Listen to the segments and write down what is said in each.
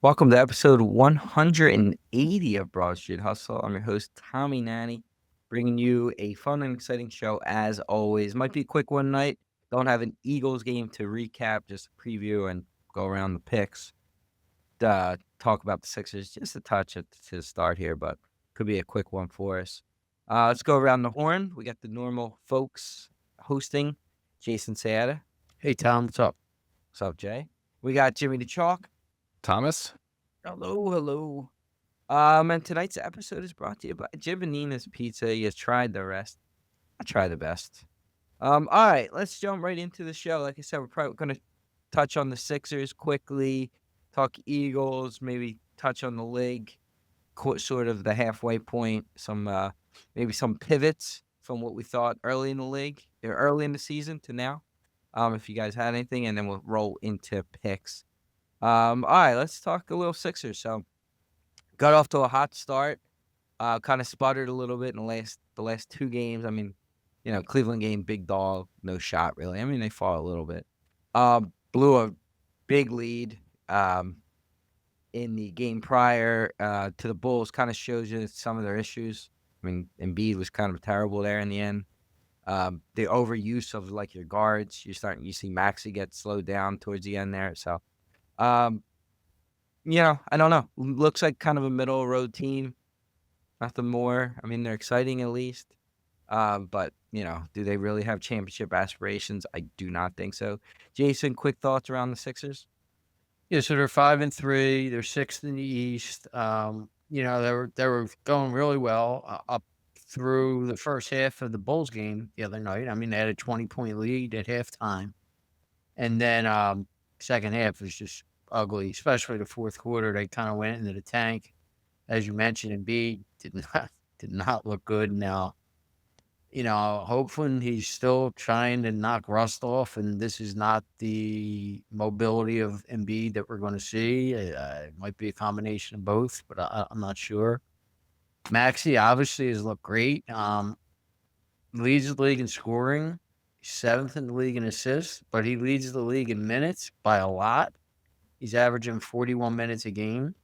Welcome to episode 180 of Broad Street Hustle. I'm your host, Tommy Nanny, bringing you a fun and exciting show as always. Might be a quick one night. Don't have an Eagles game to recap, just a preview and go around the picks. Talk about the Sixers just a touch to start here, but could be a quick one for us. Let's go around the horn. We got the normal folks hosting. Jason Seata. Hey, Tom, what's up? What's up, Jay? We got Jimmy the Chalk. Thomas? Hello. And tonight's episode is brought to you by Giovanina's Pizza. You tried the rest. I try the best. All right, let's jump right into the show. Like I said, we're probably going to touch on the Sixers quickly, talk Eagles, maybe touch on the league, sort of the halfway point, maybe some pivots from what we thought early in the league, or early in the season to now. If you guys had anything, and then we'll roll into picks. All right, let's talk a little Sixers. So, got off to a hot start. Kind of sputtered a little bit in the last two games. I mean, Cleveland game, big dog, no shot really. I mean, they fought a little bit. Blew a big lead in the game prior to the Bulls. Kind of shows you some of their issues. I mean, Embiid was kind of terrible there in the end. The overuse of like your guards. You see Maxey get slowed down towards the end there. So. I don't know. Looks like kind of a middle road team. Nothing more. I mean, they're exciting at least. But do they really have championship aspirations? I do not think so. Jason, quick thoughts around the Sixers? Yeah, so they're 5-3. They're sixth in the East. They were going really well up through the first half of the Bulls game the other night. I mean, they had a 20-point lead at halftime, and then second half was just ugly, especially the fourth quarter. They kind of went into the tank, as you mentioned. Embiid did not look good. Now, hopefully he's still trying to knock rust off, and this is not the mobility of Embiid that we're going to see. It might be a combination of both, but I'm not sure. Maxey obviously has looked great. Leads the league in scoring. 7th in the league in assists, but he leads the league in minutes by a lot. He's averaging 41 minutes a game.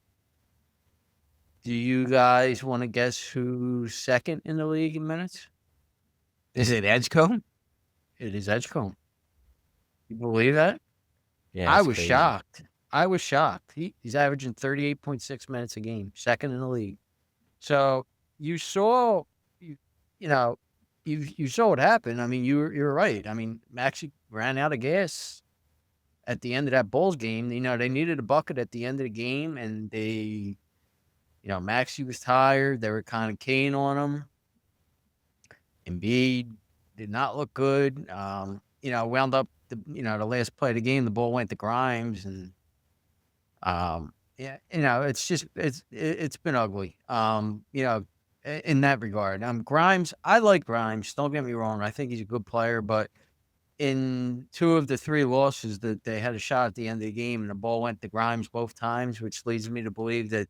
Do you guys want to guess who's second in the league in minutes? Is it Edgecombe? It is Edgecombe. You believe that? Yeah, I was shocked. He's averaging 38.6 minutes a game, second in the league. So you saw, You saw what happened. I mean, you're right. I mean, Maxey ran out of gas at the end of that Bulls game. They needed a bucket at the end of the game, and Maxey was tired. They were kind of keying on him. Embiid did not look good. Wound up the last play of the game, the ball went to Grimes, and it's been ugly. In that regard. Grimes, I like Grimes. Don't get me wrong. I think he's a good player, but in 2 of the 3 losses that they had a shot at the end of the game, and the ball went to Grimes both times, which leads me to believe that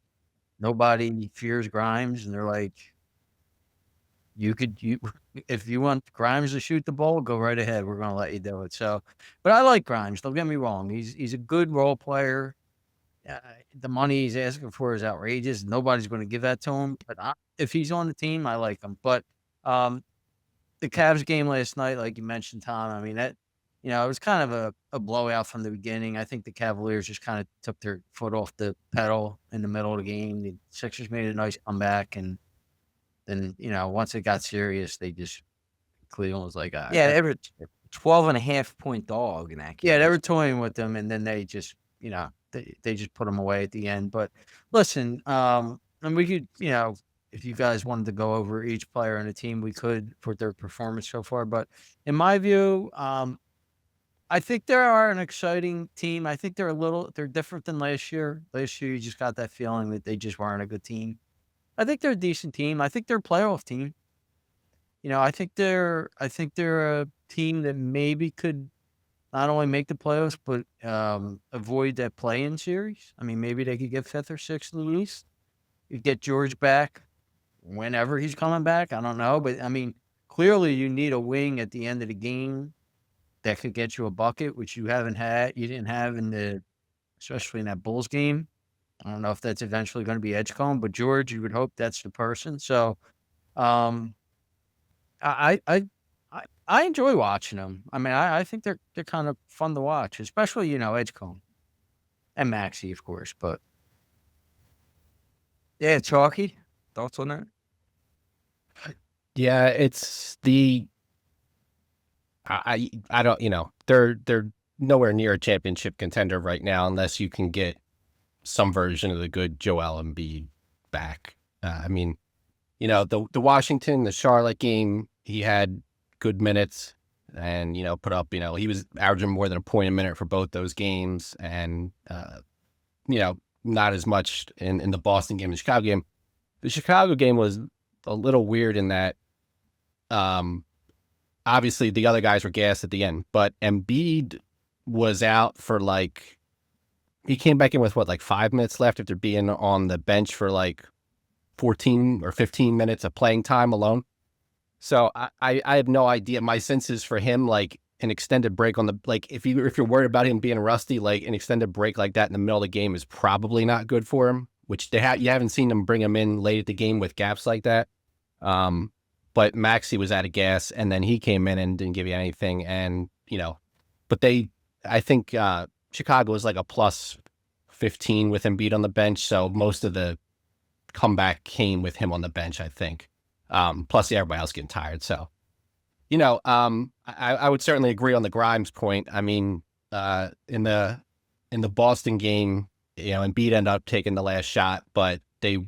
nobody fears Grimes, and they're like, if you want Grimes to shoot the ball, go right ahead. We're going to let you do it. So, but I like Grimes. Don't get me wrong. He's a good role player. The money he's asking for is outrageous. Nobody's going to give that to him. But if he's on the team, I like him. But the Cavs game last night, like you mentioned, Tom, I mean, that it was kind of a blowout from the beginning. I think the Cavaliers just kind of took their foot off the pedal in the middle of the game. The Sixers made a nice comeback, and then once it got serious, Cleveland was like, they were 12.5-point dog in that game. Yeah, they were toying with them, and then they just they just put them away at the end. But listen, and we could, if you guys wanted to go over each player on the team, we could for their performance so far. But in my view, I think they are an exciting team. I think they're different than last year. Last year, you just got that feeling that they just weren't a good team. I think they're a decent team. I think they're a playoff team. I think they're a team that maybe could not only make the playoffs, but avoid that play-in series. I mean, maybe they could get 5th or 6th in the East. You get George back whenever he's coming back. I don't know. But, I mean, clearly you need a wing at the end of the game that could get you a bucket, which you didn't have especially in that Bulls game. I don't know if that's eventually going to be Edgecombe, but George, you would hope that's the person. So, um, I enjoy watching them. I mean, I think they're kind of fun to watch, especially Edgecombe and Maxie, of course. But Yeah, Chalky, thoughts on that? Yeah, it's the I don't they're nowhere near a championship contender right now unless you can get some version of the good Joel Embiid back. I mean, the Washington, the Charlotte game, he had good minutes and put up, he was averaging more than a point a minute for both those games, and not as much in the Boston game, the Chicago game. The Chicago game was a little weird in that obviously the other guys were gassed at the end, but Embiid was out for he came back in with like 5 minutes left after being on the bench for like 14 or 15 minutes of playing time alone. So I have no idea. My sense is for him, like an extended break on the, if you're worried about him being rusty, like an extended break like that in the middle of the game is probably not good for him, which you haven't seen them bring him in late at the game with gaps like that. But Maxey was out of gas, and then he came in and didn't give you anything. And, but I think Chicago was like a plus 15 with Embiid on the bench. So most of the comeback came with him on the bench, I think. Plus everybody else getting tired. So, I would certainly agree on the Grimes point. I mean, in the Boston game, Embiid ended up taking the last shot, but the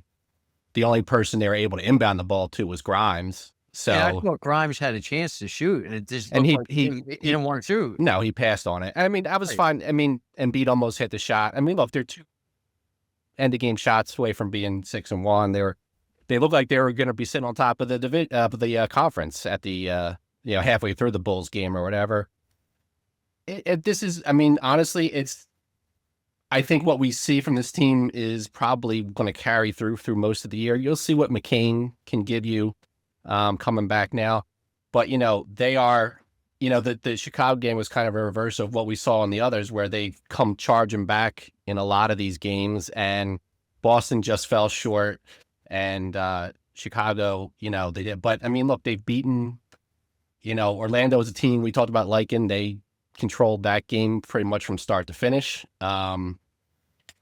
only person they were able to inbound the ball to was Grimes. So I thought Grimes had a chance to shoot, and it just and looked he didn't want to shoot. No, he passed on it. I mean, that was fine. I mean, Embiid almost hit the shot. I mean, look, they're 2 end of game shots away from being 6-1. They looked like they were going to be sitting on top of the conference at the halfway through the Bulls game or whatever. This is, I mean, honestly, I think what we see from this team is probably going to carry through most of the year. You'll see what McCain can give you coming back now. But, they are, the Chicago game was kind of a reverse of what we saw in the others, where they come charging back in a lot of these games, and Boston just fell short, and Chicago, they did. But, I mean, look, they've beaten, Orlando is a team we talked about liking. They controlled that game pretty much from start to finish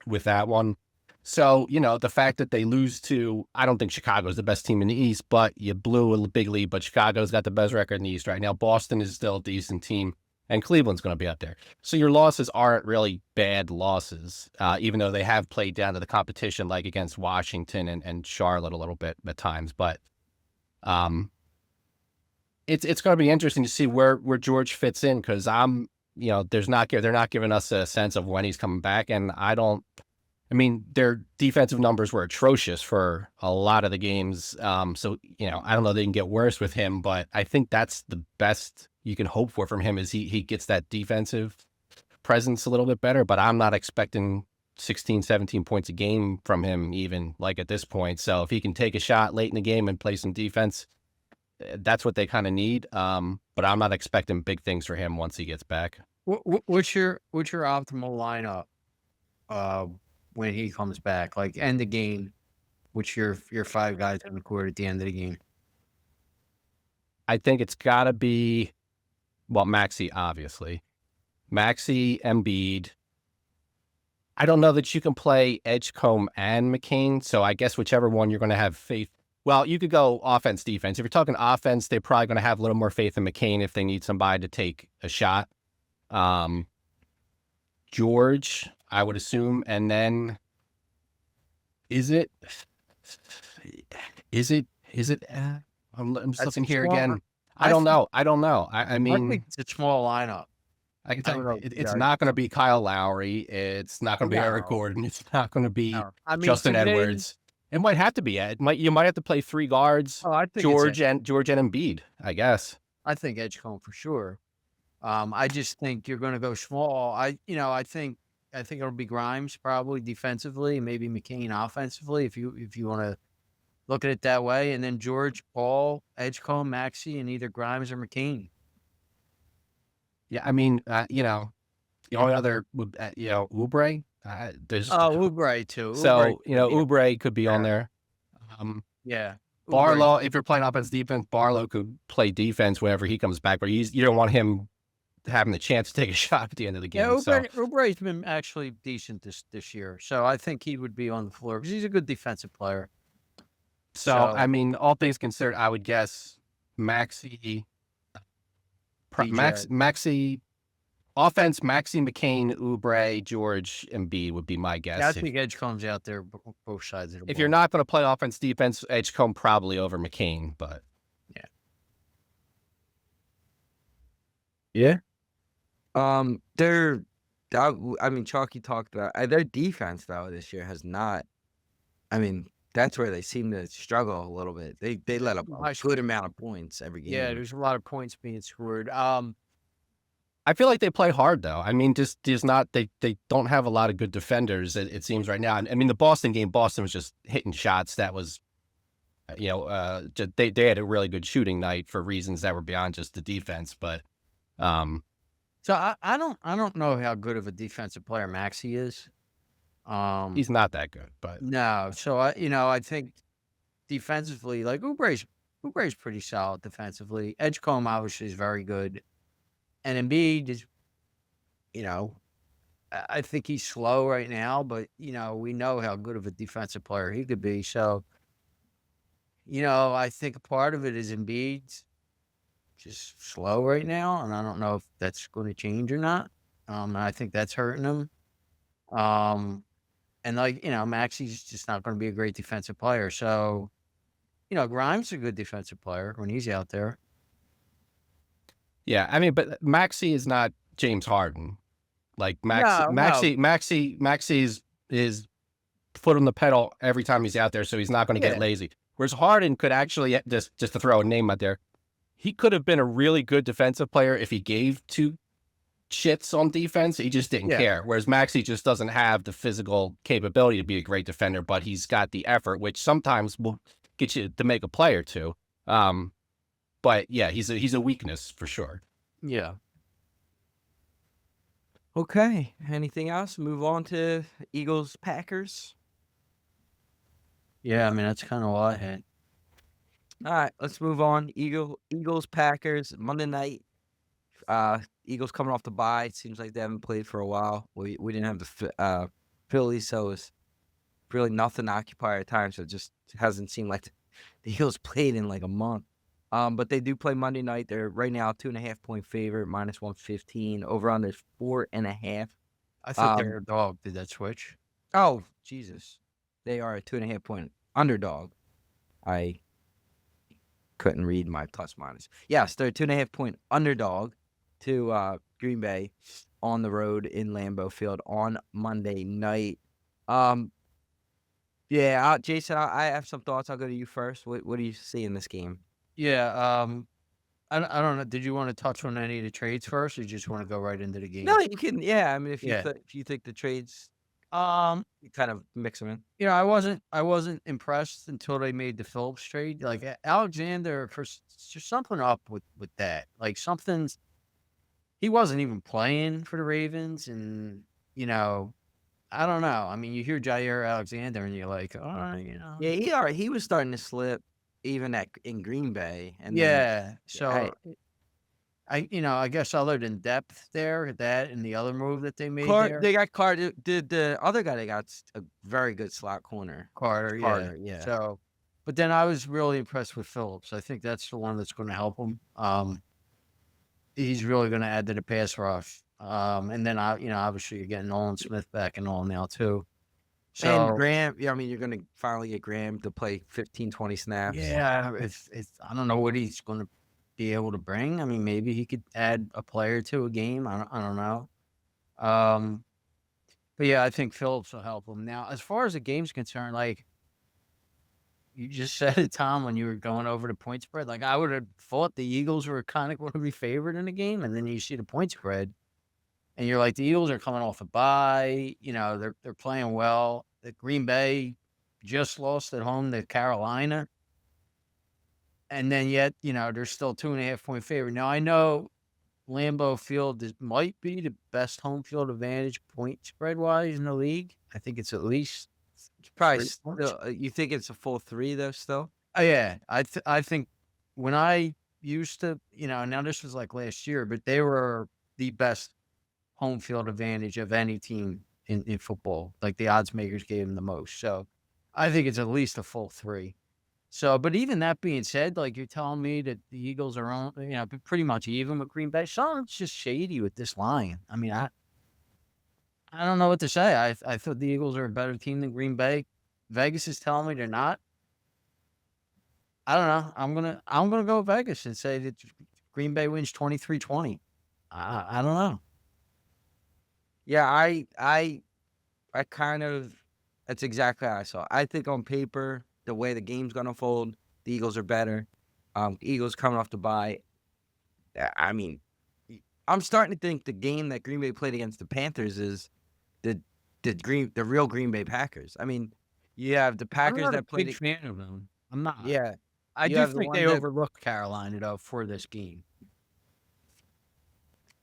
with that one. So, the fact that they lose to, I don't think Chicago's the best team in the East, but you blew a big lead, but Chicago's got the best record in the East right now. Boston is still a decent team, and Cleveland's going to be up there. So your losses aren't really bad losses, even though they have played down to the competition, like against Washington and Charlotte a little bit at times. But it's going to be interesting to see where George fits in, because they're not giving us a sense of when he's coming back, and I mean, their defensive numbers were atrocious for a lot of the games. So, I don't know, they can get worse with him, but I think that's the best you can hope for from him, is he gets that defensive presence a little bit better, but I'm not expecting 16, 17 points a game from him, even like at this point. So if he can take a shot late in the game and play some defense, that's what they kind of need. But I'm not expecting big things for him once he gets back. What's your optimal lineup when he comes back? Like end the game, which your 5 guys on the court at the end of the game? I think it's got to be, Maxey, obviously. Maxey, Embiid. I don't know that you can play Edgecombe and McCain, so I guess whichever one you're going to have faith. Well, you could go offense, defense. If you're talking offense, they're probably going to have a little more faith in McCain if they need somebody to take a shot. George, I would assume, and then is it? I'm just looking here again. I don't know. I mean, think it's a small lineup. It's not going to be Kyle Lowry. It's not going to be Eric Gordon. It's not going to be Justin Edwards. It might have to be. You might have to play 3 guards. I think George and Embiid, I guess. I think Edgecombe for sure. I just think you're going to go small. I think it'll be Grimes probably defensively, maybe McCain offensively, if you want to look at it that way, and then George, Paul, Edgecombe, Maxey, and either Grimes or McCain. Yeah, I mean, the only other, Oubre, There's Oubre too. so Oubre could be a- Oubre could be on yeah. there. Um, Yeah. Oubre. Barlow, if you're playing offense defense, Barlow could play defense whenever he comes back, but you don't want him having the chance to take a shot at the end of the Yeah, game. So Oubre's been actually decent this year, so I think he would be on the floor because he's a good defensive player. So, So- I mean, all things considered, I would guess Maxi, DJ. Maxi, offense, Maxi, McCain, Oubre, George, and B would be my guess. Yeah, I think Edgecombe's out there both sides of the ball. If you're not going to play offense, defense, Edgecombe probably over McCain, but Yeah. I mean, Chalky talked about their defense though this year has not. I mean, that's where they seem to struggle a little bit. They let up a good amount of points every game. Yeah, there's a lot of points being scored. I feel like they play hard though. I mean, just not they don't have a lot of good defenders. It seems right now. I mean, the Boston game, Boston was just hitting shots. That was, they had a really good shooting night for reasons that were beyond just the defense. But so I don't know how good of a defensive player Maxey is. he's not that good. But No, so I think defensively, like Oubre's pretty solid defensively. Edgecombe obviously is very good, and Embiid is, I think he's slow right now, but we know how good of a defensive player he could be. So, I think a part of it is Embiid's just slow right now, and I don't know if that's going to change or not. And I think that's hurting him. And Maxey's just not going to be a great defensive player. So, Grimes is a good defensive player when he's out there. yeah, I mean, but Maxey is not James Harden. Like No. Maxey is foot on the pedal every time he's out there, so he's not going to get lazy. Whereas Harden could actually, just to throw a name out there, he could have been a really good defensive player if he gave two shits on defense. He just didn't care. Whereas Maxey just doesn't have the physical capability to be a great defender, but he's got the effort, which sometimes will get you to make a play or two. But yeah, he's a weakness for sure. Yeah. Okay. Anything else? Move on to Eagles Packers. Yeah, I mean, that's kind of all I had. All right, let's move on. Eagles Packers Monday night. Eagles coming off the bye. It seems like they haven't played for a while. We didn't have the Phillies, so it's really nothing to occupy our time. So it just hasn't seemed like the Eagles played in like a month. But they do play Monday night. They're right now 2.5-point favorite, -115. Over on there's 4.5. I thought they were a dog. Did that switch? Oh, Jesus. They are a 2.5-point underdog. I couldn't read my plus minus. Yes, they're a 2.5-point underdog to Green Bay on the road in Lambeau Field on Monday night. Jason, I have some thoughts. I'll go to you first. What do you see in this game? Yeah. I don't know. Did you want to touch on any of the trades first, or you just want to go right into the game? No, you can. Yeah, I mean, if you think the trades, you kind of mix them in. I wasn't impressed until they made the Phillips trade. Like Alexander, there's something up with that. Like he wasn't even playing for the Ravens, and I don't know. I mean, you hear Jair Alexander, and you're like, all right, Yeah, he was starting to slip even in Green Bay, and so I guess other than depth there, that and the other move that they made there. They got Carter. The other guy they got a very good slot corner. Carter, yeah. So, but then I was really impressed with Phillips. I think that's the one that's going to help him. He's really going to add to the pass rush. And then obviously you're getting Nolan Smith back and all now too. So and Graham, I mean, you're going to finally get Graham to play 15, 20 snaps. Yeah, I don't know what he's going to be able to bring. I mean, maybe he could add a player to a game. I don't know. But yeah, I think Phillips will help him. Now, as far as the game's concerned, like you just said it, Tom, when you were going over the point spread, like I would have thought the Eagles were kind of going to be favored in the game, and then you see the point spread, and you're like, the Eagles are coming off a bye. They're playing well. The Green Bay just lost at home to Carolina. And then yet, they're still 2.5-point favorite. Now, I know Lambeau Field might be the best home field advantage point spread wise in the league. I think it's at least It's probably 3 points. still, you think it's a full 3 though still? Oh, yeah, I think when I used to, now this was like last year, but they were the best home field advantage of any team in football. Like the odds makers gave them the most. So I think it's at least a full 3. So, but even that being said, like you're telling me that the Eagles are on, pretty much even with Green Bay. Something's just shady with this line. I mean, I don't know what to say. I thought the Eagles are a better team than Green Bay. Vegas is telling me they're not. I don't know. I'm gonna go with Vegas and say that Green Bay wins 23-20. I don't know. Yeah, I kind of, that's exactly how I saw it. I think on paper, the way the game's gonna fold, the Eagles are better. The Eagles coming off the bye. I mean, I'm starting to think the game that Green Bay played against the Panthers is the real Green Bay Packers. I mean, you have the I'm Packers not a that played big fan of them. I'm not. yeah. I You do have the think one they that, overlooked Carolina though for this game.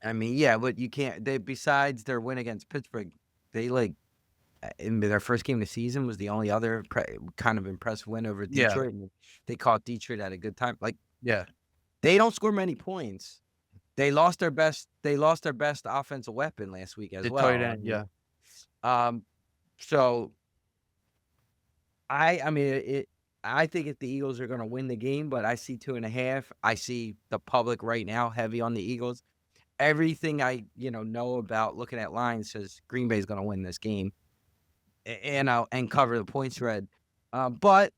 I mean, yeah, but you can't, they, besides their win against Pittsburgh, they in their first game of the season was the only other kind of impressive win over Yeah. Detroit. And they caught Detroit at a good time. Like, Yeah. they don't score many points. They lost their best offensive weapon last week as The well. tight end, yeah. So I mean, I think if the Eagles are going to win the game, but I see 2.5. I see the public right now heavy on the Eagles. Everything I know about looking at lines says Green Bay is going to win this game, and cover the point spread. But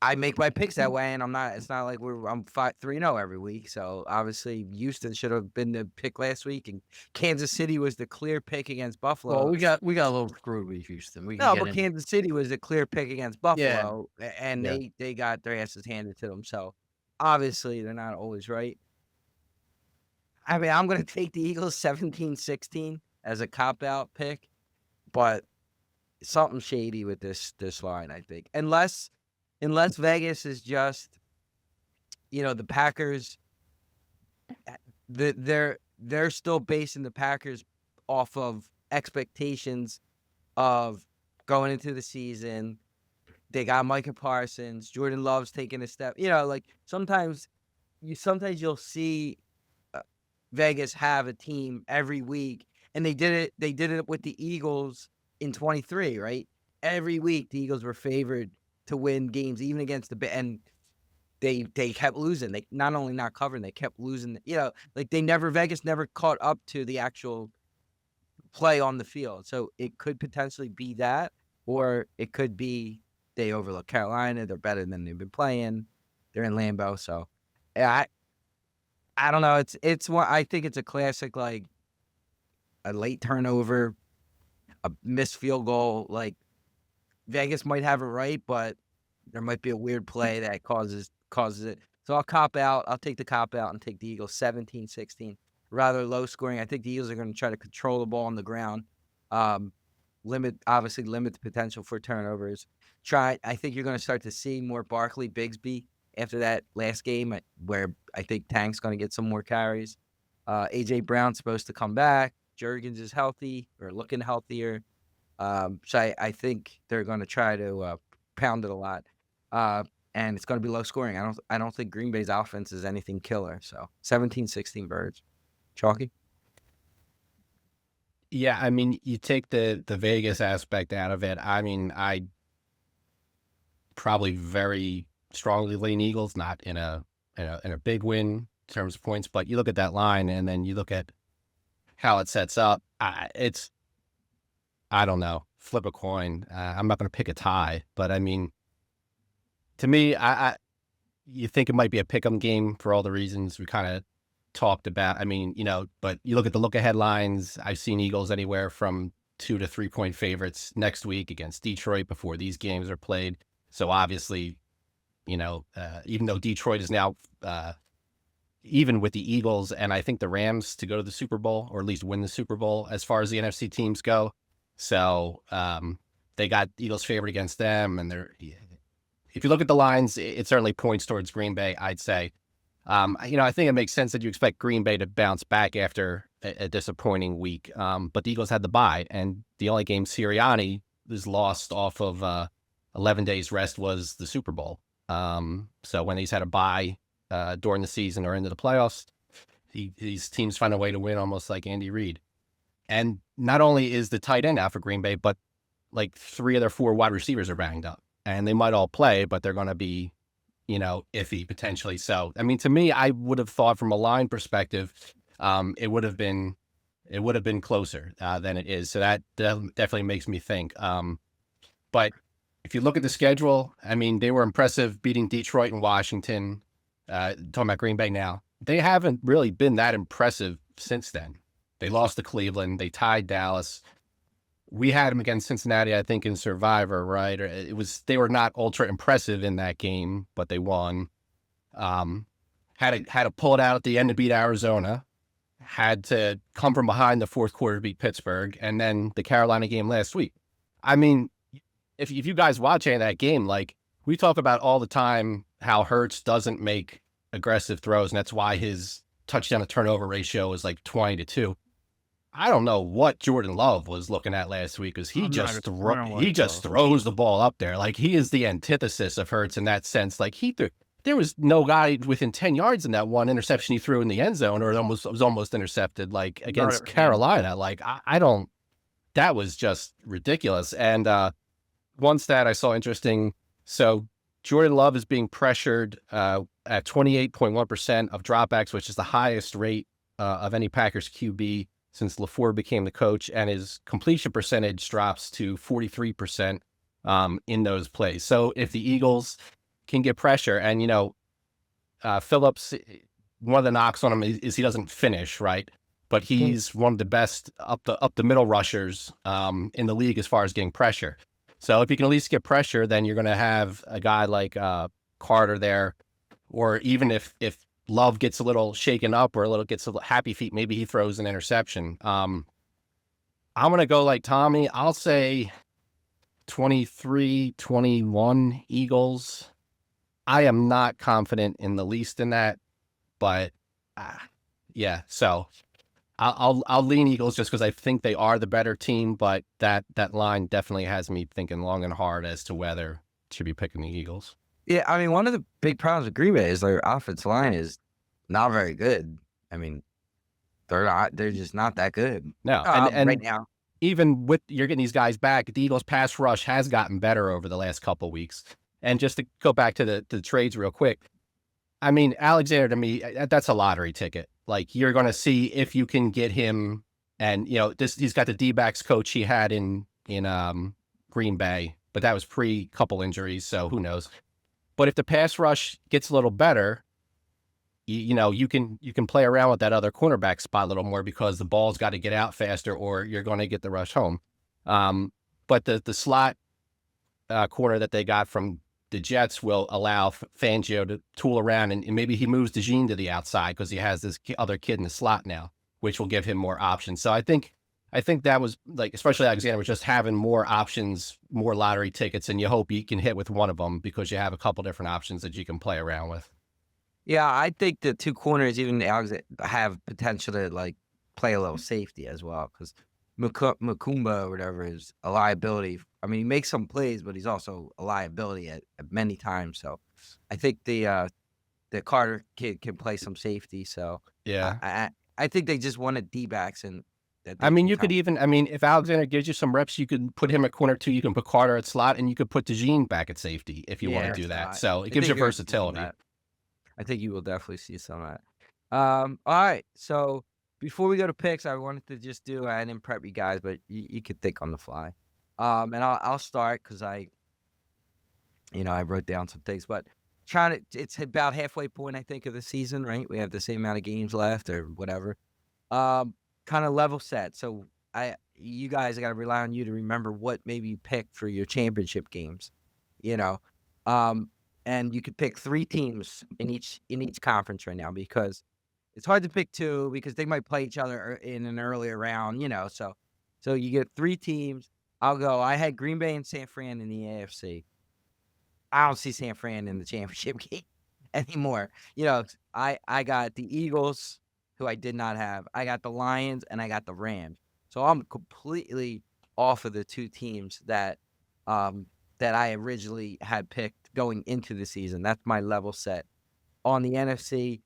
I make my picks that way, and I'm not. It's not like I'm 3-0 every week. So obviously, Houston should have been the pick last week, and Kansas City was the clear pick against Buffalo. Well, we got a little screwed with Houston. We can No, get but in. Kansas City was a clear pick against Buffalo, and Yeah. they got their asses handed to them. So obviously, they're not always right. I mean, I'm going to take the Eagles 17-16 as a cop-out pick, but something shady with this line, I think. Unless Vegas is just, the Packers, they're still basing the Packers off of expectations of going into the season. They got Micah Parsons, Jordan Love's taking a step. Like sometimes you'll see Vegas have a team every week, and they did it with the Eagles in 23, right? Every week the Eagles were favored to win games, even against and they kept losing. They not only not covering, they kept losing. Like Vegas never caught up to the actual play on the field. So it could potentially be that, or it could be they overlook Carolina. They're better than they've been playing. They're in Lambeau, so I don't know. It's one. I think it's a classic, like a late turnover, a missed field goal. Like Vegas might have it right, but there might be a weird play that causes it. So I'll cop out. I'll take the cop out and take the Eagles 17-16. Rather low scoring. I think the Eagles are going to try to control the ball on the ground. Limit the potential for turnovers. I think you're going to start to see more Barkley, Bigsby after that last game, where I think Tank's going to get some more carries. A.J. Brown's supposed to come back. Jurgens is healthy or looking healthier. So I think they're going to try to pound it a lot. And it's going to be low scoring. I don't think Green Bay's offense is anything killer. So 17-16 Birds. Chalky? Yeah, I mean, you take the Vegas aspect out of it. I mean, I probably very strongly lean Eagles, not in a big win in terms of points, but you look at that line and then you look at how it sets up. I don't know, flip a coin. I'm not going to pick a tie, but I mean, to me, you think it might be a pick'em game for all the reasons we kind of talked about. I mean, but you look at the look ahead lines. I've seen Eagles anywhere from 2 to 3 point favorites next week against Detroit before these games are played. So obviously, even though Detroit is now even with the Eagles and I think the Rams to go to the Super Bowl, or at least win the Super Bowl as far as the NFC teams go. So they got Eagles favored against them. And if you look at the lines, it's certainly points towards Green Bay, I'd say. I think it makes sense that you expect Green Bay to bounce back after a disappointing week. But the Eagles had the bye, and the only game Sirianni was lost off of 11 days rest was the Super Bowl. So when he's had a bye during the season or into the playoffs, these teams find a way to win, almost like Andy Reid. And not only is the tight end out for Green Bay, but like 3 of their 4 wide receivers are banged up, and they might all play, but they're going to be, iffy potentially. So, I mean, to me, I would have thought from a line perspective, it would have been closer than it is. So that definitely makes me think. But if you look at the schedule, I mean, they were impressive beating Detroit and Washington. Talking about Green Bay now, they haven't really been that impressive since then. They lost to Cleveland. They tied Dallas. We had them against Cincinnati, I think, in Survivor, right? Or they were not ultra impressive in that game, but they won. Had to pull it out at the end to beat Arizona. Had to come from behind the fourth quarter to beat Pittsburgh, and then the Carolina game last week. I mean, if you guys watch any of that game, like we talk about all the time how Hurts doesn't make aggressive throws, and that's why his touchdown to turnover ratio is like 20-2. I don't know what Jordan Love was looking at last week, because he just throws the ball up there. Like, he is the antithesis of Hurts in that sense. Like, there was no guy within 10 yards in that one interception he threw in the end zone, or it was almost intercepted, like against Carolina. Like, that was just ridiculous. And one stat I saw interesting. So Jordan Love is being pressured at 28.1% of dropbacks, which is the highest rate of any Packers QB since LaFleur became the coach, and his completion percentage drops to 43% in those plays. So if the Eagles can get pressure, and Phillips, one of the knocks on him is he doesn't finish, right? But he's one of the best up the middle rushers in the league as far as getting pressure. So if you can at least get pressure, then you're going to have a guy like Carter there, or even if Love gets a little shaken up or gets a little happy feet, maybe he throws an interception. I'm going to go like Tommy. I'll say 23-21 Eagles. I am not confident in the least in that, but yeah. So I'll lean Eagles just because I think they are the better team, but that line definitely has me thinking long and hard as to whether to be picking the Eagles. Yeah, I mean, one of the big problems with Green Bay is their offensive line is not very good. I mean, they're just not that good. No, and right now, even with you're getting these guys back, the Eagles' pass rush has gotten better over the last couple of weeks. And just to go back to the trades real quick, I mean, Alexander, to me, that's a lottery ticket. Like, you're going to see if you can get him, and he's got the D-backs coach he had in Green Bay, but that was pre-couple injuries, so who knows. But if the pass rush gets a little better, you can play around with that other cornerback spot a little more, because the ball's got to get out faster, or you're going to get the rush home. But the slot corner that they got from the Jets will allow Fangio to tool around, and maybe he moves DeJean to the outside because he has this other kid in the slot now, which will give him more options. So I think that was, like, especially Alexander, was just having more options, more lottery tickets, and you hope you can hit with one of them because you have a couple different options that you can play around with. Yeah, I think the two corners, even have potential to like play a little safety as well, because Makumba or whatever is a liability. I mean, he makes some plays, but he's also a liability at many times. So I think the Carter kid can play some safety. So yeah, I think they just wanted D-backs, and I mean, you could even, if Alexander gives you some reps, you could put him at corner 2, you can put Carter at slot, and you could put DeJean back at safety if you want to do that. So it gives you versatility. I think you will definitely see some of that. All right. So before we go to picks, I wanted to just do, I didn't prep you guys, but you could think on the fly. And I'll start because I wrote down some things, but it's about halfway point, I think, of the season, right? We have the same amount of games left or whatever. Kind of level set. So you guys, I got to rely on you to remember what maybe you picked for your championship games, and you could pick 3 teams in each conference right now, because it's hard to pick 2 because they might play each other in an earlier round, So you get 3 teams. I'll go. I had Green Bay and San Fran in the AFC. I don't see San Fran in the championship game. anymore. You know, I got the Eagles, who I did not have. I got the Lions, and I got the Rams. So I'm completely off of the two teams that I originally had picked going into the season. That's my level set. On the NFC,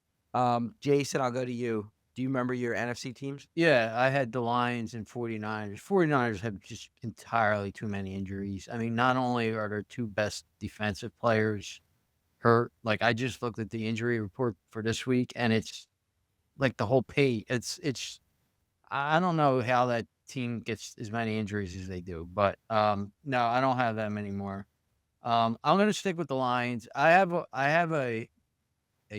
Jason, I'll go to you. Do you remember your NFC teams? Yeah, I had the Lions and 49ers. 49ers have just entirely too many injuries. I mean, not only are their two best defensive players hurt, like I just looked at the injury report for this week, and it's like the whole pay. It's I don't know how that team gets as many injuries as they do, but no, I don't have them anymore. I'm gonna stick with the Lions. I have a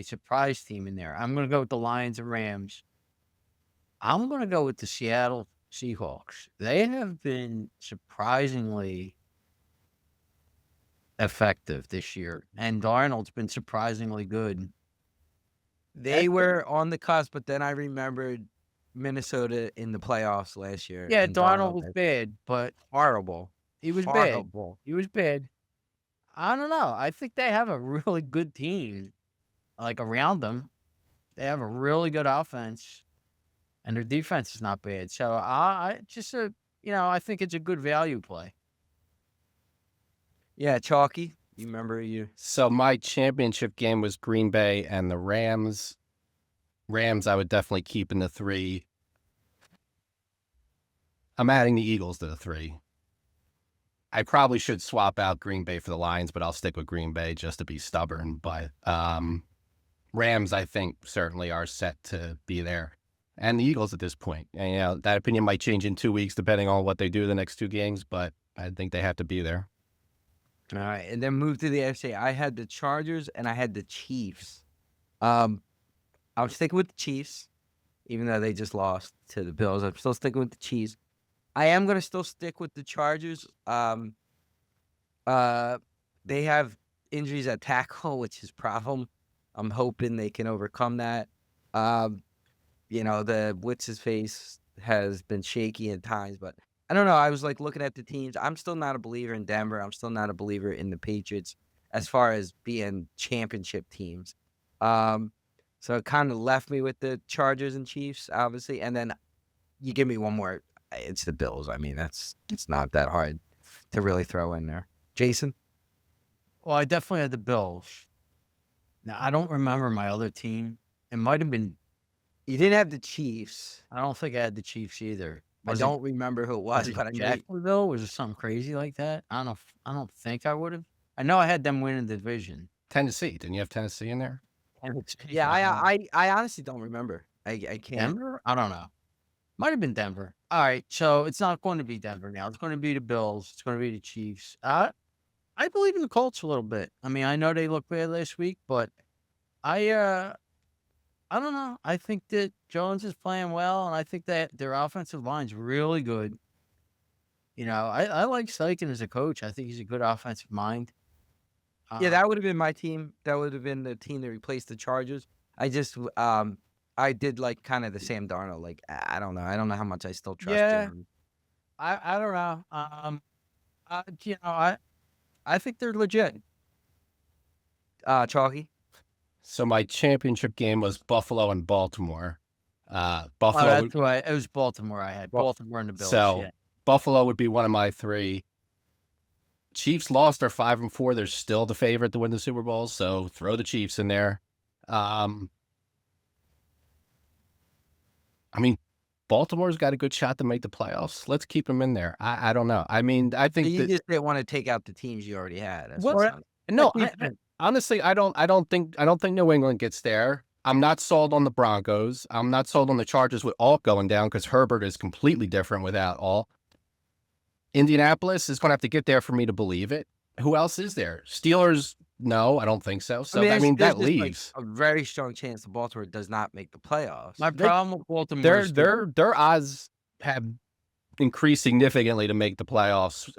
surprise team in there. I'm gonna go with the Lions and Rams. I'm going to go with the Seattle Seahawks. They have been surprisingly effective this year, and Darnold's been surprisingly good. They were on the cusp, but then I remembered Minnesota in the playoffs last year. Yeah, and Darnold was was bad, but horrible. he was bad. Horrible. He was bad. I don't know. I think they have a really good team, like around them. They have a really good offense, and their defense is not bad. So I just I think it's a good value play. Yeah, Chalky. You remember you? So my championship game was Green Bay and the Rams. Rams, I would definitely keep in the 3. I'm adding the Eagles to the 3. I probably should swap out Green Bay for the Lions, but I'll stick with Green Bay just to be stubborn. But Rams, I think, certainly are set to be there. And the Eagles at this point. And, that opinion might change in 2 weeks depending on what they do the next 2 games, but I think they have to be there. All right, and then move to the AFC. I had the Chargers and I had the Chiefs. I'm sticking with the Chiefs, even though they just lost to the Bills. I'm still sticking with the Chiefs. I am going to still stick with the Chargers. They have injuries at tackle, which is a problem. I'm hoping they can overcome that. The what's-his-face has been shaky at times, but I don't know. I was looking at the teams. I'm still not a believer in Denver. I'm still not a believer in the Patriots as far as being championship teams. So it kind of left me with the Chargers and Chiefs, obviously. And then you give me one more. It's the Bills. I mean, it's not that hard to really throw in there. Jason? Well, I definitely had the Bills. Now, I don't remember my other team. It might have been. You didn't have the Chiefs. I don't think I had the Chiefs either. I don't remember who it was, but I know Jacksonville. Was it something crazy like that? I don't think I would have. I know I had them winning the division. Tennessee. Didn't you have Tennessee in there? Yeah, I honestly don't remember. I can't. Denver? I don't know. Might have been Denver. All right, so it's not going to be Denver now. It's going to be the Bills. It's going to be the Chiefs. I believe in the Colts a little bit. I mean, I know they looked bad last week, but I don't know. I think that Jones is playing well, and I think that their offensive line's really good. I like Steichen as a coach. I think he's a good offensive mind. Yeah, that would have been my team. That would have been the team that replaced the Chargers. I just I did like kind of the Sam Darnold. Like I don't know. I don't know how much I still trust him. I don't know. I think they're legit. Chalky. So my championship game was Buffalo and Baltimore. Buffalo. Oh, that's right. It was Baltimore. I had Baltimore and the Bills. So yeah. Buffalo would be one of my 3. Chiefs lost. They're 5-4. They're still the favorite to win the Super Bowl. So throw the Chiefs in there. I mean, Baltimore's got a good shot to make the playoffs. Let's keep them in there. I don't know. I mean, I think you just didn't want to take out the teams you already had. No, honestly, I don't think New England gets there. I'm not sold on the Broncos. I'm not sold on the Chargers with Alt going down because Herbert is completely different without Alt. Indianapolis is going to have to get there for me to believe it. Who else is there? Steelers? No, I don't think so. So that leaves a very strong chance that Baltimore does not make the playoffs. My problem with Baltimore, their odds have increased significantly to make the playoffs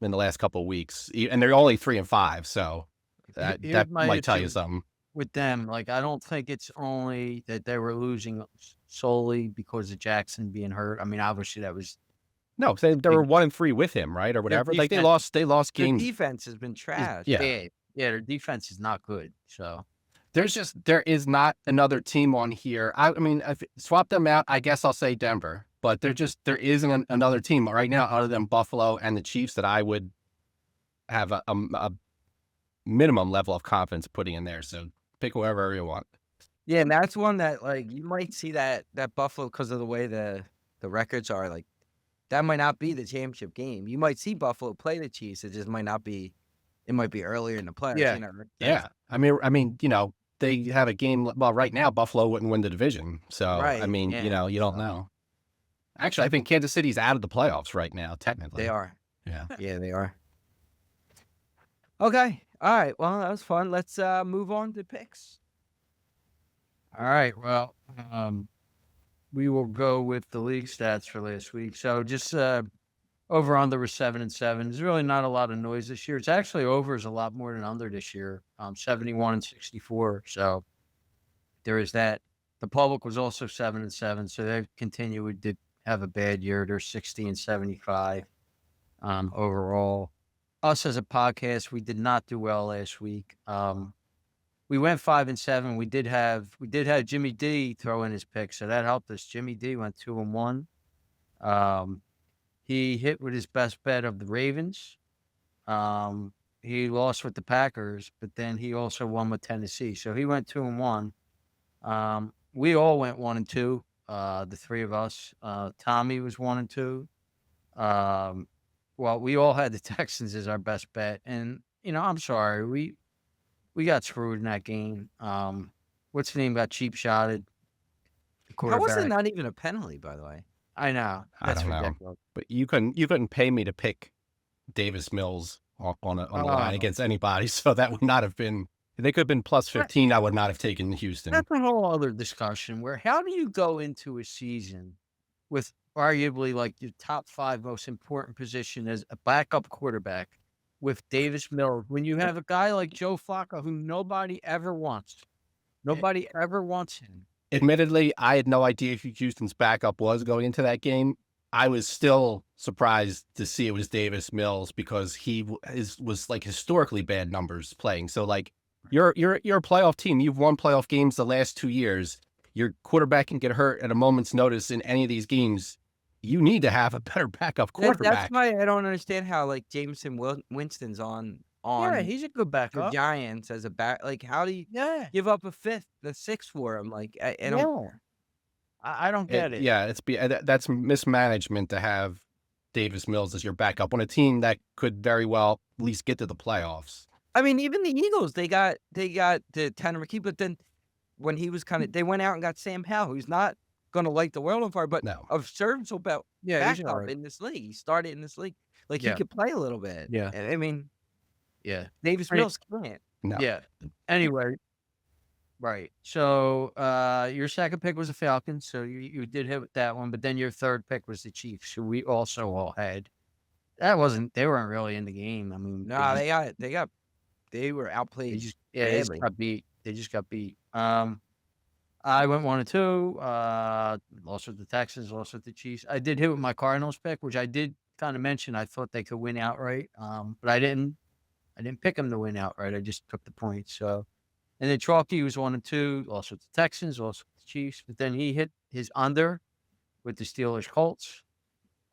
in the last couple of weeks, and they're only 3-5. So that might tell you something. With them, I don't think it's only that they were losing solely because of Jackson being hurt. I mean, obviously that was. No, they were 1-3 with him, right, or whatever. They lost games. Their defense has been trash. Yeah, their defense is not good. So there is not another team on here. I mean, if swap them out, I guess I'll say Denver, but there isn't another team right now other than Buffalo and the Chiefs that I would have a minimum level of confidence putting in there. So pick whoever you want. Yeah, and that's one that, like, you might see that Buffalo, because of the way the records are, like, that might not be the championship game. You might see Buffalo play the Chiefs. It just might not be. It might be earlier in the playoffs. Yeah. You know, Yeah, I mean, they have a game. Well, right now Buffalo wouldn't win the division, so I Right, mean, yeah, you don't know. Actually, I think Kansas City's out of the playoffs right now, technically. they are. Yeah. Yeah, they are. Okay. All right. Well, that was fun. Let's move on to picks. All right. Well, we will go with the league stats for last week. So just over under was 7-7. There's really not a lot of noise this year. It's actually over is a lot more than under this year. 71-64. So there is that. The public was also 7-7. So they've continued to have a bad year. They're 60-75 overall. Us as a podcast, we did not do well last week. We went 5-7. We did have Jimmy D throw in his pick, so that helped us. Jimmy D went 2-1. He hit with his best bet of the Ravens. He lost with the Packers, but then he also won with Tennessee. So he went 2-1. We all went 1-2. The three of us. Tommy was 1-2. Well, we all had the Texans as our best bet, and I'm sorry, we got screwed in that game. What's the name got cheap shotted? How was it not even a penalty, by the way? I know. I don't know. But you couldn't pay me to pick Davis Mills on the line against anybody, so that would not have been. They could have been plus 15. I would not have taken Houston. That's a whole other discussion. Where how do you go into a season with arguably like your top 5 most important position as a backup quarterback with Davis Mills when you have a guy like Joe Flacco who nobody ever wants? Nobody ever wants him. Admittedly, I had no idea who Houston's backup was going into that game. I was still surprised to see it was Davis Mills because he was like historically bad numbers playing. So like you're a playoff team. You've won playoff games the last 2 years. Your quarterback can get hurt at a moment's notice in any of these games. You need to have a better backup quarterback. That's why I don't understand how like Jameson Winston's on. Yeah, he's a good the backup. Giants as a back. Like, how do you give up the sixth for him? Like, I don't get it. Yeah, that's mismanagement to have Davis Mills as your backup on a team that could very well at least get to the playoffs. I mean, even the Eagles, they got the Tanner McKee, but then when he was they went out and got Sam Howell, who's not going to light the world on fire, but of serviceable backup in this league. He started in this league. Like, he could play a little bit. Yeah. And I mean, yeah, Davis Mills can't. No. Yeah. Anyway, right. So your second pick was the Falcons, so you did hit with that one, but then your third pick was the Chiefs, who we also all had. They weren't really in the game. I mean, they were outplayed. They just got beat. They just got beat. I went 1-2. Lost with the Texans, lost with the Chiefs. I did hit with my Cardinals pick, which I did kind of mention. I thought they could win outright, but I didn't. I didn't pick them to win outright. I just took the points. So, and then Chalky was 1-2, lost with the Texans, lost with the Chiefs, but then he hit his under with the Steelers Colts.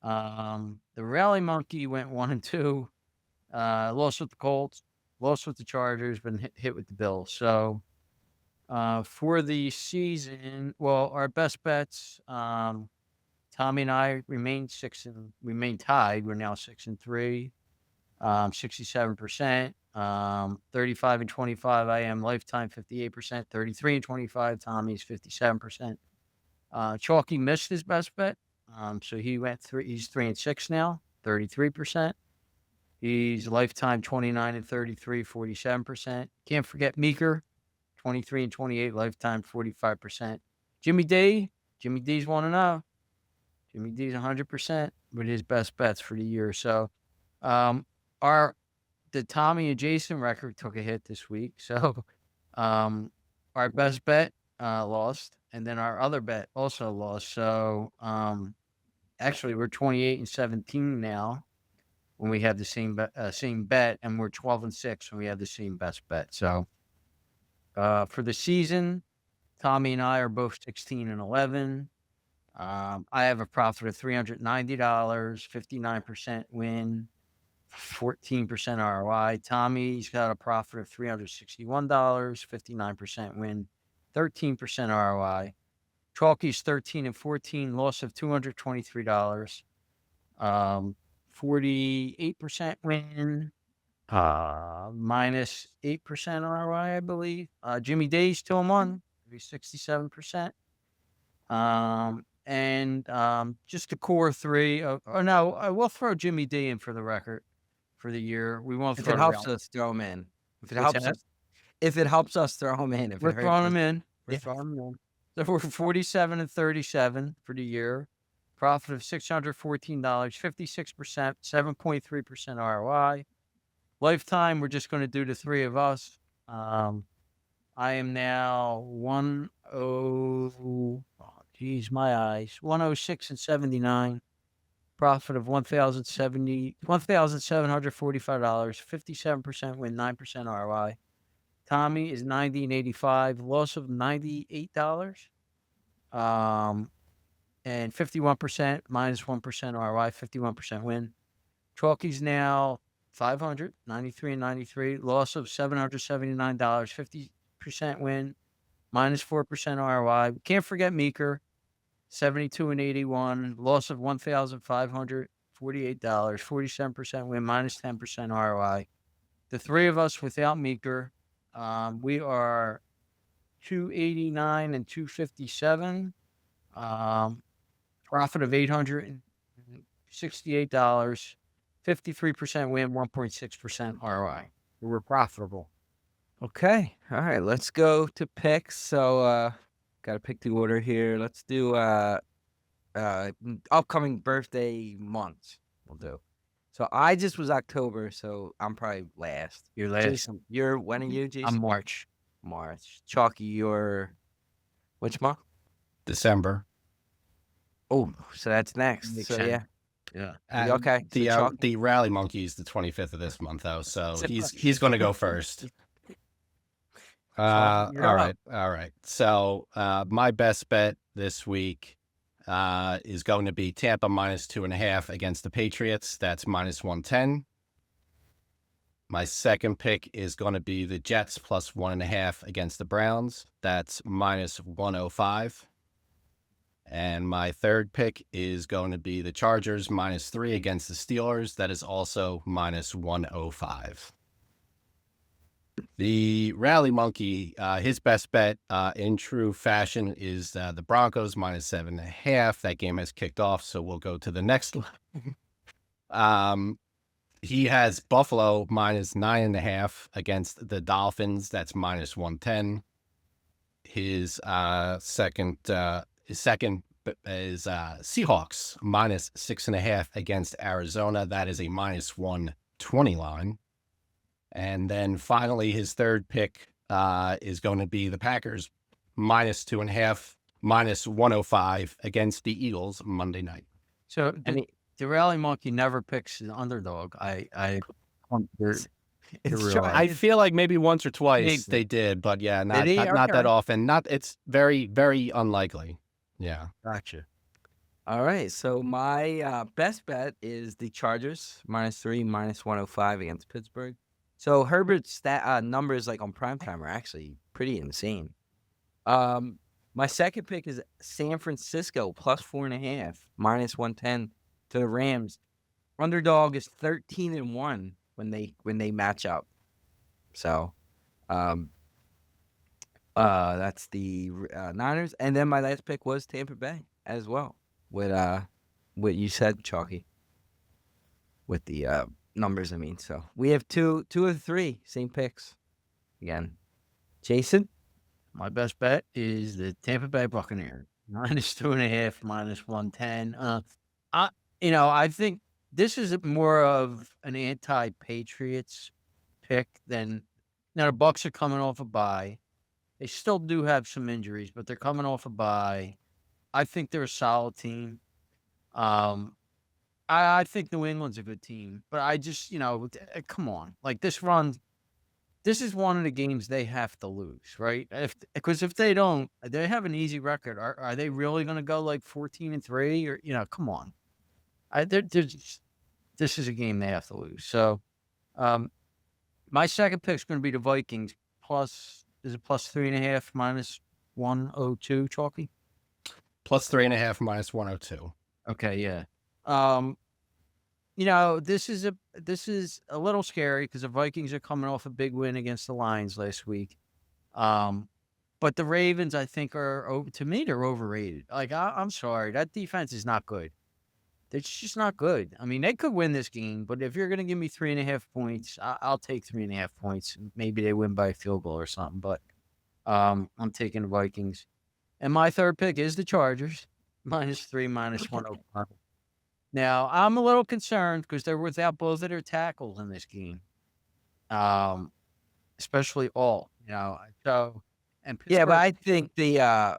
The Rally Monkey went 1-2, lost with the Colts, lost with the Chargers, but hit with the Bills. So, for the season, well, our best bets, Tommy and I remain tied. We're now 6-3. 67%, 35-25. I am lifetime 58%, 33-25. Tommy's 57%. Chalky missed his best bet. So he went he's 3-6 now, 33%. He's lifetime 29-33, 47%. Can't forget Meeker, 23-28, lifetime 45%. Jimmy D's 1-0. Jimmy D's 100% with his best bets for the year. So, the Tommy and Jason record took a hit this week. So, our best bet lost, and then our other bet also lost. So, actually, we're 28-17 now when we have the same bet, and we're 12-6 when we have the same best bet. So, For the season, Tommy and I are both 16 and 11. I have a profit of $390, 59% win, 14% ROI. Tommy's got a profit of $361, 59% win, 13% ROI. Chalky's 13 and 14, loss of $223, 48% win, minus 8% ROI, I believe. Jimmy Day's 2 and 1, 67%. Just the core three. No, we'll throw Jimmy D in for the record for the year. We won't If throw it the helps Real. us, throw him in. If it What's helps that? us, if it helps us, throw him in. If We're it hurts throwing us, them in. We're yeah. throwing them in. So we're 47 and 37 for the year. Profit of $614, 56%, 7.3% ROI. Lifetime, we're just going to do the three of us. I am now 106 and 79. Profit of $1,745, 57% win, 9% ROI. Tommy is 90 and 85, loss of $98. And 51% minus 1% ROI, 51% win. Chalky's now 500, 93 and 93, loss of $779, 50% win, minus 4% ROI. Can't forget Meeker, 72 and 81, loss of $1,548, 47% win, minus 10% ROI. The three of us without Meeker, we are 289 and 257. Profit of $868, 53% win, 1.6% ROI. We're profitable. Okay. All right. Let's go to picks. So, got to pick the order here. Let's do upcoming birthday months. We'll do. So I just was October, so I'm probably last. You're last. Jason, when are you, Jason? I'm March. March. Chalky, you're which month? December. Oh, so that's next. Makes So sense. yeah. Yeah. And Okay. So The Chalky. the rally monkey is the 25th of this month, though, so So- he's going to go first. Chalky, you're All right. So my best bet this week is going to be Tampa minus 2.5 against the Patriots. That's minus 110. My second pick is going to be the Jets plus 1.5 against the Browns. That's minus 105. And my third pick is going to be the Chargers minus 3 against the Steelers. That is also minus 105. The Rally Monkey, his best bet in true fashion is the Broncos minus 7.5. That game has kicked off, so we'll go to the next one. He has Buffalo minus 9.5 against the Dolphins. That's minus 110. His second is Seahawks minus 6.5 against Arizona. That is a minus 120 line. And then finally, his third pick is going to be the Packers minus 2.5, minus 105 against the Eagles Monday night. So the Rally Monkey never picks an underdog. I feel like maybe once or twice Maybe. they did, but yeah, not Did he? that Okay. often. It's very, very unlikely. Yeah. Gotcha. All right. So my best bet is the Chargers minus 3, minus 105 against Pittsburgh. So Herbert's numbers like on primetime are actually pretty insane. My second pick is San Francisco plus 4.5, minus 110 to the Rams. Underdog is 13 and 1 when they match up. So, that's the Niners, and then my last pick was Tampa Bay as well. With what you said, Chalky. With the numbers, I mean. So we have two of three same picks again. Jason, My best bet is the Tampa Bay Buccaneers minus 2.5, minus 110. I think this is more of an anti-Patriots pick than. Now the Bucs are coming off a bye. They still do have some injuries, but they're coming off a bye. I think they're a solid team. I think New England's a good team, but I just, come on, like this run, this is one of the games they have to lose, right? Because if they don't, they have an easy record. Are they really going to go like 14-3 or come on? This is a game they have to lose. So, my second pick is going to be the Vikings plus. Is it plus 3.5 minus 102? Chalky. Plus 3.5 minus 102. Okay, yeah. This is a little scary because the Vikings are coming off a big win against the Lions last week. But the Ravens, I think, to me, they're overrated. Like, I'm sorry, that defense is not good. It's just not good. I mean, they could win this game, but if you're going to give me 3.5 points, I'll take 3.5 points. Maybe they win by a field goal or something, but I'm taking the Vikings. And my third pick is the Chargers, -3, -105. Now, I'm a little concerned because they're without both of their tackles in this game, especially all, So, and Yeah, but Pittsburgh, I think the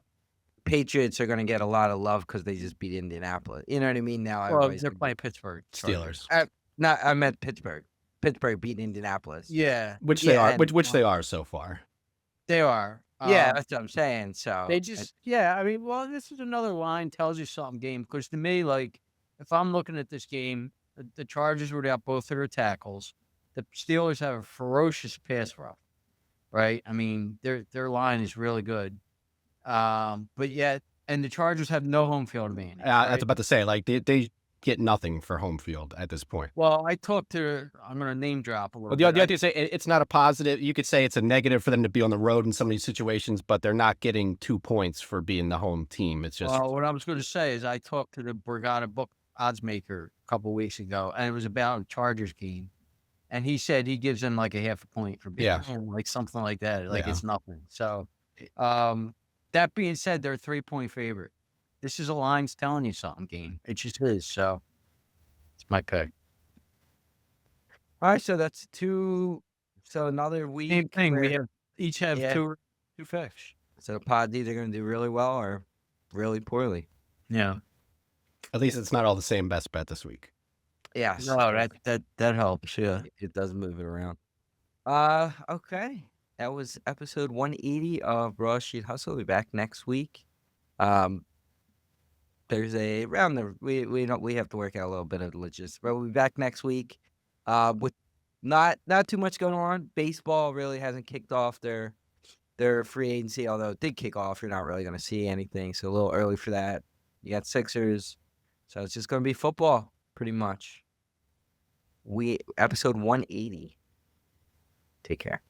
Patriots are going to get a lot of love because they just beat Indianapolis. You know what I mean? Now well, everybody's they're gonna playing Pittsburgh Chargers. Steelers. I meant Pittsburgh. Pittsburgh beat Indianapolis. Yeah, Which they are. and- Which they are so far. they are. Yeah, that's what I'm saying. So They just, I mean, well, this is another line tells you something game because to me, like, if I'm looking at this game, the Chargers were without both of their tackles. The Steelers have a ferocious pass rush, right? I mean, their line is really good, but yet, and the Chargers have no home field advantage. I was right? about to say, like, they get nothing for home field at this point. Well, I'm going to name drop a little Well, bit. the idea to say it's not a positive. You could say it's a negative for them to be on the road in some of these situations, but they're not getting 2 points for being the home team. It's just Well, what I was going to say is I talked to the Borgata book odds maker a couple weeks ago, and it was about a Chargers game, and he said he gives them like a half a point for being home, like something like that, like it's nothing. So, that being said, they're a 3-point favorite. This is a line's telling you something game. It just is. So, it's my pick. all right, so that's two. So another week. Same thing. We where- each have Yeah. two picks. So the pod's either going to do really well or really poorly. Yeah. at least it's not all the same best bet this week. Yes. No, that helps. Yeah. It does move it around. Okay. That was episode 180 of Raw Sheet Hustle. We'll be back next week. There's a round the we have to work out a little bit of logistics, but we'll be back next week. With not too much going on. Baseball really hasn't kicked off their free agency, although it did kick off. You're not really going to see anything, so a little early for that. You got Sixers, so it's just going to be football pretty much. Episode 180. Take care.